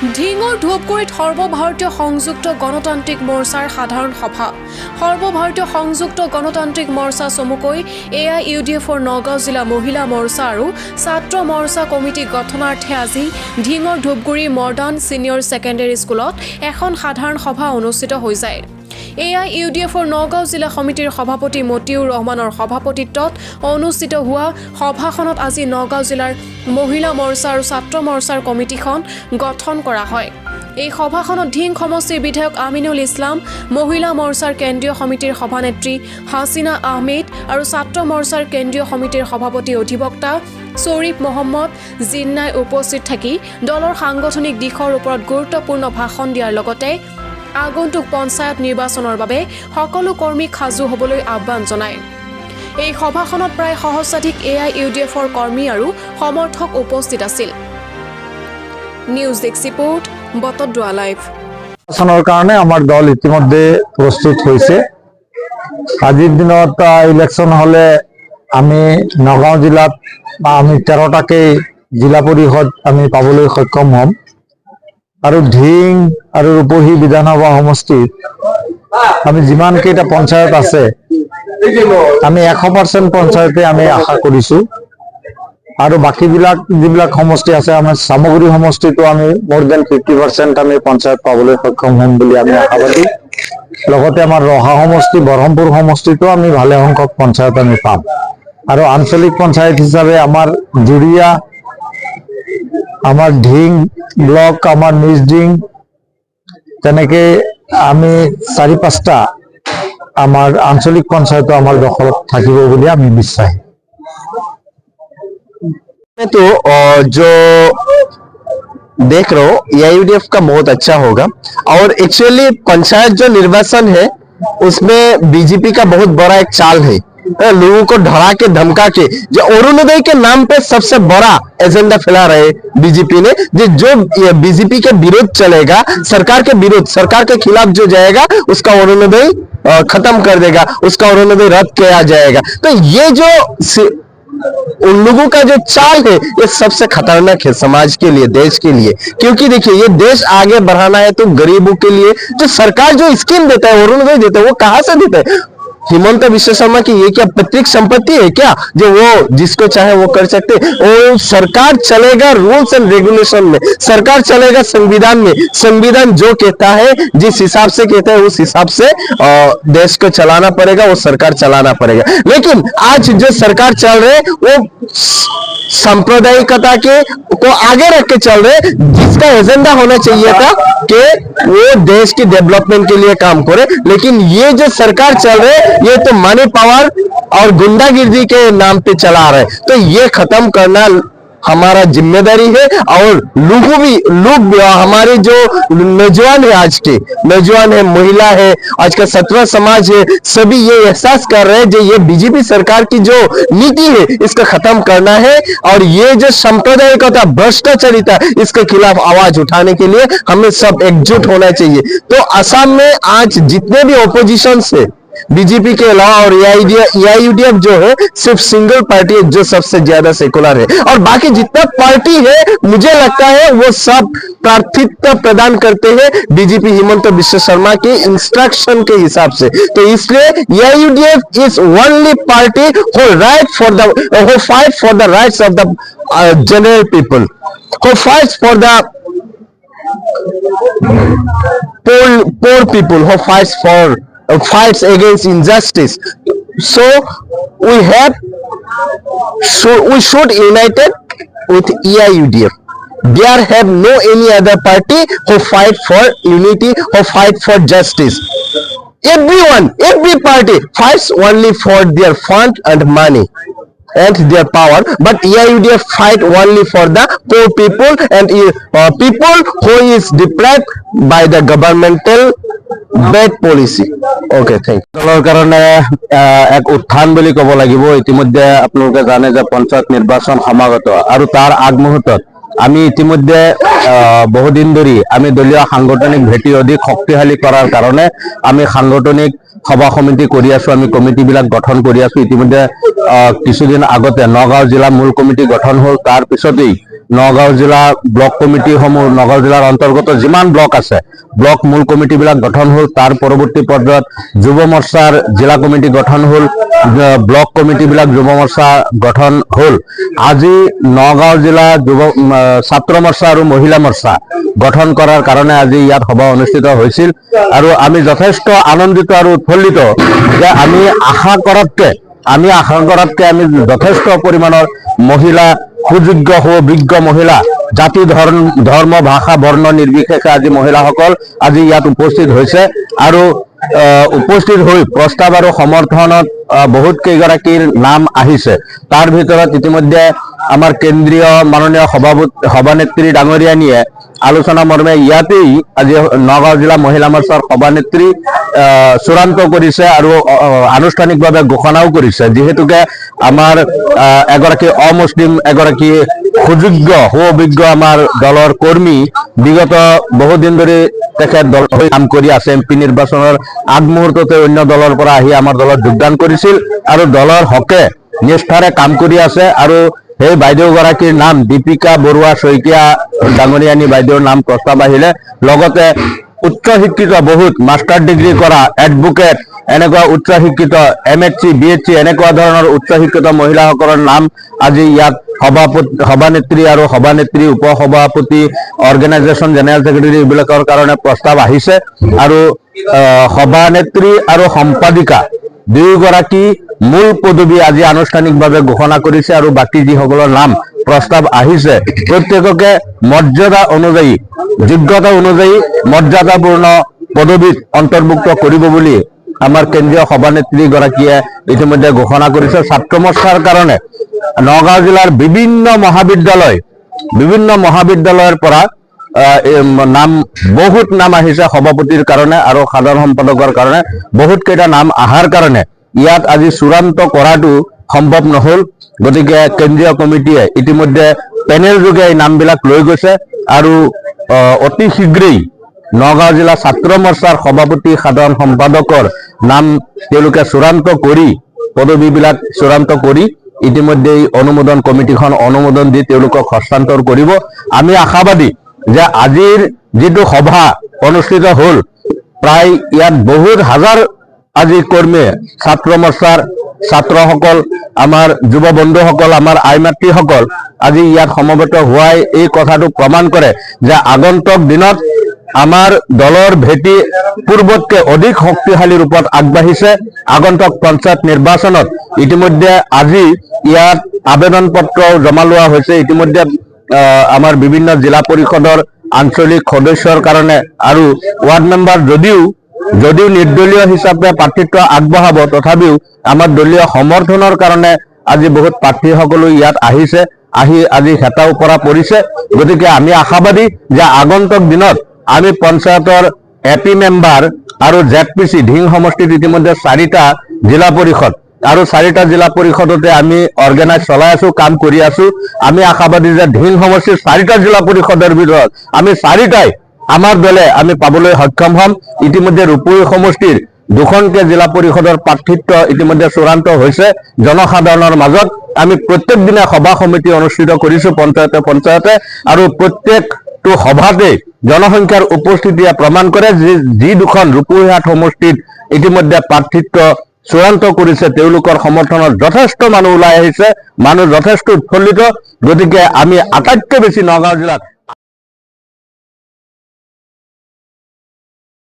ঢিঙৰ ধূপগুৰিত সৰ্বভাৰতীয় সংযুক্ত গণতান্ত্ৰিক মৰ্চাৰ সাধাৰণ সভা। সৰ্বভাৰতীয় সংযুক্ত গণতান্ত্ৰিক মৰ্চা চমুকৈ AIUDFৰ নগাঁও জিলা মহিলা মৰ্চা আৰু ছাত্ৰ মৰ্চা কমিটি গঠনাৰ্থে আজি ঢিঙৰ ধূপগুৰি মডাৰ্ণ ছিনিয়ৰ ছেকেণ্ডেৰী স্কুলত এখন সাধাৰণ সভা অনুষ্ঠিত হৈ যায়। AIUDFৰ নগাঁও জিলা সমিতিৰ সভাপতি মতিউৰ ৰহমানৰ সভাপতিত্বত অনুষ্ঠিত হোৱা সভাখনত আজি নগাঁও জিলাৰ মহিলা মৰ্চা আৰু ছাত্ৰ মৰ্চাৰ কমিটিখন গঠন কৰা হয়। এই সভাখনত ঢিং সমষ্টিৰ বিধায়ক আমিনুল ইছলাম, মহিলা মৰ্চাৰ কেন্দ্ৰীয় সমিতিৰ সভানেত্ৰী হাছিনা আহমেদ আৰু ছাত্ৰ মৰ্চাৰ কেন্দ্ৰীয় সমিতিৰ সভাপতি অধিবক্তা শ্বৰীফ মহম্মদ জিন্নাই উপস্থিত থাকি দলৰ সাংগঠনিক দিশৰ ওপৰত গুৰুত্বপূৰ্ণ ভাষণ দিয়াৰ লগতে আগন্তুক পঞ্চায়ত নিৰ্বাচনৰ বাবে সকলো কৰ্মীক সাজু হ'বলৈ আহ্বান জনায়। এই সভাখনত প্ৰায় সহস্ৰাধিক AIUDFৰ কৰ্মী আৰু সমৰ্থক উপস্থিত আছিল। News desk report, Batadrava live. নিৰ্বাচনৰ কাৰণে আমাৰ দল ইতিমধ্যে প্ৰস্তুত হৈছে। আজিৰ দিনত ইলেকশ্যন হলে আমি নগাঁও জিলাত আমি 13টাকৈ জিলা পৰিষদ আমি পাবলৈ সক্ষম হ'ম আৰু ঢিং আৰু ৰূপহী বিধানসভা সমষ্টিত আমি যিমান কেইটা পঞ্চায়ত আছে আমি 100% পঞ্চায়তে আমি আশা কৰিছো আৰু বাকীবিলাক যিবিলাক সমষ্টি আছে আমাৰ সামগ্ৰী সমষ্টিটো আমি more than 50% আমি পঞ্চায়ত পাবলৈ সক্ষম হ'ম বুলি আমি আশাবাদী। লগতে আমাৰ ৰহা সমষ্টি, বৰহমপুৰ সমষ্টিটো আমি ভালে সংখ্যক পঞ্চায়ত আমি পাম আৰু আঞ্চলিক পঞ্চায়ত হিচাপে আমাৰ জুৰিয়া, আমাৰ ঢিং ব্লক, আমাৰ নিজ ঢিং, তেনেকে আমি 4-5টা আমাৰ আঞ্চলিক পঞ্চায়তো আমাৰ দখলত থাকিব বুলি আমি বিশ্বাসী। तो जो देख रहा हूँ AIUDF का बहुत अच्छा होगा और एक्चुअली पंचायत जो निर्वाचन है उसमें बीजेपी का बहुत बड़ा एक चाल है। लोगों को डरा के धमका के जो अरुणोदय के नाम पे सबसे बड़ा एजेंडा फैला रहे बीजेपी ने, जो बीजेपी के विरोध चलेगा, सरकार के विरोध, सरकार के खिलाफ जो जाएगा उसका अरुणोदय खत्म कर देगा, उसका अरुणोदय रद्द किया जाएगा। तो ये जो उन लोगों का जो चाल है ये सबसे खतरनाक है समाज के लिए, देश के लिए। क्योंकि देखिए ये देश आगे बढ़ाना है तो गरीबों के लिए जो सरकार जो स्कीम देता है, अरुणोदय देता है, वो कहां से देता है? हिमंत विश्व शर्मा की ये क्या पैतृक संपत्ति है क्या जो वो जिसको चाहे वो कर सकते? वो सरकार चलेगा रूल्स एंड रेगुलेशन में, सरकार चलेगा संविधान में। संविधान जो कहता है, जिस हिसाब से कहता है उस हिसाब से देश को चलाना पड़ेगा, वो सरकार चलाना पड़ेगा। लेकिन आज जो सरकार चल रहे वो सांप्रदायिकता के को आगे रख के चल रहे, जिसका एजेंडा होना चाहिए था कि वो देश की डेवलपमेंट के लिए काम करे। लेकिन ये जो सरकार चल रहे ये तो मनी पावर और गुंडागिर्दी के नाम पे चला रहे, तो ये खत्म करना हमारा जिम्मेदारी है। और लोग हमारे जो नौजवान है, आज के नौजवान है, महिला है, आज का छात्र समाज है, सभी ये एहसास कर रहे हैं जो ये बीजेपी सरकार की जो नीति है इसका खत्म करना है। और ये जो सांप्रदायिकता, भ्रष्टाचारिता, इसके खिलाफ आवाज उठाने के लिए हमें सब एकजुट होना चाहिए। तो असम में आज जितने भी ऑपोजिशन है बीजेपी के अलावा और AIUDF जो है सिर्फ सिंगल पार्टी है जो सबसे ज्यादा सेकुलर है, और बाकी जितना पार्टी है मुझे लगता है वो सब प्रार्थिकता प्रदान करते हैं बीजेपी हिमंत विश्व शर्मा के इंस्ट्रक्शन के हिसाब से। तो इसलिए AIUDF is only party who fight for the rights of the general people, who fights for the poor people, who fights against injustice. So we should united with AIUDF. There have no any other party who fight for unity, who fight for justice. Every party fights only for their fund and money and their power, but AIUDF fight only for the poor people and people who is deprived by the governmental bad policy. Okay, thank you. দলৰ কাৰণে এক উত্থান বুলি ক'ব লাগিব। ইতিমধ্যে আপোনালোকে জানে যে পঞ্চায়ত নিৰ্বাচন সমাগত আৰু তাৰ আগমুহূৰ্তত আমি ইতিমধ্যে বহুদিন ধৰি আমি দলীয় সাংগঠনিক ভেটি অধিক শক্তিশালী কৰাৰ কাৰণে আমি সাংগঠনিক সভা সমিতি কৰি আছো, আমি কমিটিবিলাক গঠন কৰি আছো। ইতিমধ্যে কিছুদিন আগতে নগাঁও জিলা মূল কমিটি গঠন হ'ল, তাৰ পিছতেই নগাঁও জিলা ব্লক কমিটিসমূহ নগাঁও জিলাৰ অন্তৰ্গত যিমান ব্লক আছে ব্লক মূল কমিটিবিলাক গঠন হ'ল। তাৰ পৰৱৰ্তী পৰ্যায়ত যুৱ মৰ্চাৰ জিলা কমিটি গঠন হ'ল, ব্লক কমিটিবিলাক যুৱ মৰ্চা গঠন হ'ল। আজি নগাঁও জিলা ছাত্ৰ মৰ্চা আৰু মহিলা মৰ্চা গঠন কৰাৰ কাৰণে আজি ইয়াত সভা অনুষ্ঠিত হৈছিল আৰু আমি যথেষ্ট আনন্দিত আৰু উৎফুল্লিত যে আমি আশা কৰাতকে আমি যথেষ্ট পৰিমাণৰ মহিলা, সুযোগ্য সুবিজ্ঞ মহিলা, জাতি ধৰ্ম ভাষা বৰ্ণ নিৰ্বিশেষে আজি মহিলাসকল আজি ইয়াত উপস্থিত হৈছে আৰু উপস্থিত হৈ প্ৰস্তাৱ আৰু সমৰ্থনত বহুত কেইগৰাকীৰ নাম আহিছে। তাৰ ভিতৰত ইতিমধ্যে আমাৰ কেন্দ্ৰীয় মাননীয় সভানেত্ৰী ডাঙৰীয়ানীয়ে আলোচনা মৰ্মে ইয়াতেই আজি নগাঁও জিলা মহিলা মৰ্চাৰ সভানেত্ৰী চূড়ান্ত কৰিছে আৰু আনুষ্ঠানিকভাৱে ঘোষণাও কৰিছে, যিহেতুকে আমাৰ এগৰাকী অমুছলিম এগৰাকী সুযোগ্য সুঅভিজ্ঞ আমাৰ দলৰ কৰ্মী বিগত বহুদিন ধৰি তেখেত দল হৈ কাম কৰি আছে। এমপি নিৰ্বাচনৰ আগমুহূৰ্ততে অন্য দলৰ পৰা আহি আমাৰ দলত যোগদান কৰিছিল আৰু দলৰ হকে নিষ্ঠাৰে কাম কৰি আছে আৰু সেই বাইদেউগৰাকীৰ নাম দীপিকা বৰুৱা শইকীয়া ডাঙৰীয়ানী বাইদেউৰ নাম প্ৰস্তাৱ আহিলে। লগতে উচ্চ শিক্ষিত বহুত মাষ্টাৰ ডিগ্ৰী কৰা এডভোকেট এনেকুৱা উচ্চ শিক্ষিত MHC BHC এনেকুৱা ধৰণৰ উচ্চ শিক্ষিত মহিলাসকলৰ নাম আজি ইয়াত সভানেত্ৰী আৰু সভানেত্ৰী উপসভাপতি অৰ্গেনাইজেশ্যন জেনেৰেল ছেক্ৰেটাৰী এইবিলাকৰ কাৰণে প্ৰস্তাৱ আহিছে আৰু সভানেত্ৰী আৰু সম্পাদিকা দুয়োগৰাকী মূল পদবী আজি আনুষ্ঠানিকভাৱে ঘোষণা কৰিছে আৰু বাকী যিসকলৰ নাম প্ৰস্তাৱ আহিছে প্ৰত্যেককে মৰ্যাদা অনুযায়ী যোগ্যতা অনুযায়ী মৰ্যাদাপূৰ্ণ পদবীত অন্তৰ্ভুক্ত কৰিব বুলি আমাৰ কেন্দ্ৰীয় সভানেত্ৰী গৰাকীয়ে ইতিমধ্যে ঘোষণা কৰিছে। ছাত্ৰ মৰ্চাৰ কাৰণে নগাঁও জিলাৰ বিভিন্ন মহাবিদ্যালয়ৰ পৰা বহুত নাম আহিছে সভাপতিৰ কাৰণে আৰু সাধাৰণ সম্পাদকৰ কাৰণে বহুত কেইটা নাম অহাৰ কাৰণে ইয়াত আজি চূড়ান্ত কৰাটো সম্ভৱ নহল। গতিকে কেন্দ্ৰীয় কমিটিয়ে ইতিমধ্যে পেনেল যোগে এই নামবিলাক লৈ গৈছে আৰু অতি শীঘ্ৰেই নগাঁও জিলা ছাত্ৰ মৰ্চাৰ সভাপতি সাধাৰণ সম্পাদকৰ নাম তেওঁলোকে চূড়ান্ত কৰি পদবীবিলাক চূড়ান্ত কৰি ইতিমধ্যে অনুমোদন কমিটিখন অনুমোদন দি তেওঁলোকক হস্তান্তৰ কৰিব। আমি আশাবাদী যে আজিৰ যিটো সভা অনুষ্ঠিত হ'ল প্ৰায় ইয়াত বহুত হাজাৰ আজি কৰ্মীয়ে ছাত্ৰ মৰ্চাৰ ছাত্ৰসকল আমাৰ যুৱ বন্ধুসকল আমাৰ আই মাতৃসকল আজি ইয়াত সমবেত হোৱাই এই কথাটো প্ৰমাণ কৰে যে আগন্তুক দিনত আমাৰ দলৰ ভেটি পূৰ্বতকৈ অধিক শক্তিশালী ৰূপত আগবাঢ়িছে। আগন্তুক পঞ্চায়ত নিৰ্বাচনত ইতিমধ্যে আজি ইয়াত আবেদন পত্ৰ জমা লোৱা হৈছে। ইতিমধ্যে আমাৰ বিভিন্ন জিলা পৰিষদৰ আঞ্চলিক সদস্যৰ কাৰণে আৰু ৱাৰ্ড মেম্বাৰ যদিও নিৰ্দলীয় হিচাপে প্ৰাৰ্থিত্ব আগবঢ়াব তথাপিও আমাৰ দলীয় সমৰ্থনৰ কাৰণে আজি বহুত প্ৰাৰ্থীসকলো ইয়াত আহিছে, আহি আজি হেতাও পৰা পৰিছে। গতিকে আমি আশাবাদী যে আগন্তুক দিনত আমি পঞ্চায়তৰ AP মেম্বাৰ আৰু ZPC ঢিং সমষ্টিত ইতিমধ্যে 4টা জিলা পৰিষদ আৰু 4টা জিলা পৰিষদতে আমি অৰ্গেনাইজ চলাই আছো, কাম কৰি আছো। আমি আশাবাদী যে ঢিং সমষ্টিৰ 4টা জিলা পৰিষদৰ ভিতৰত আমি 4টাই আমাৰ দলে আমি পাবলৈ সক্ষম হ'ম। ইতিমধ্যে ৰূপৈ সমষ্টিৰ 2খনকৈ জিলা পৰিষদৰ প্ৰাৰ্থিত্ব ইতিমধ্যে চূড়ান্ত হৈছে জনসাধাৰণৰ মাজত। আমি প্ৰত্যেক দিনা সভা সমিতি অনুষ্ঠিত কৰিছো পঞ্চায়তে আৰু প্ৰত্যেকটো সভাতে জনসংখ্যাৰ উপস্থিতিয়ে প্ৰমাণ কৰে যে যি 2খন ৰূপৈহাট সমষ্টিত ইতিমধ্যে প্ৰাৰ্থিত্ব চূড়ান্ত কৰিছে তেওঁলোকৰ সমৰ্থনত যথেষ্ট মানুহ ওলাই আহিছে, মানুহ যথেষ্ট উৎফুল্লিত। গতিকে আমি আটাইতকৈ বেছি নগাঁও জিলাত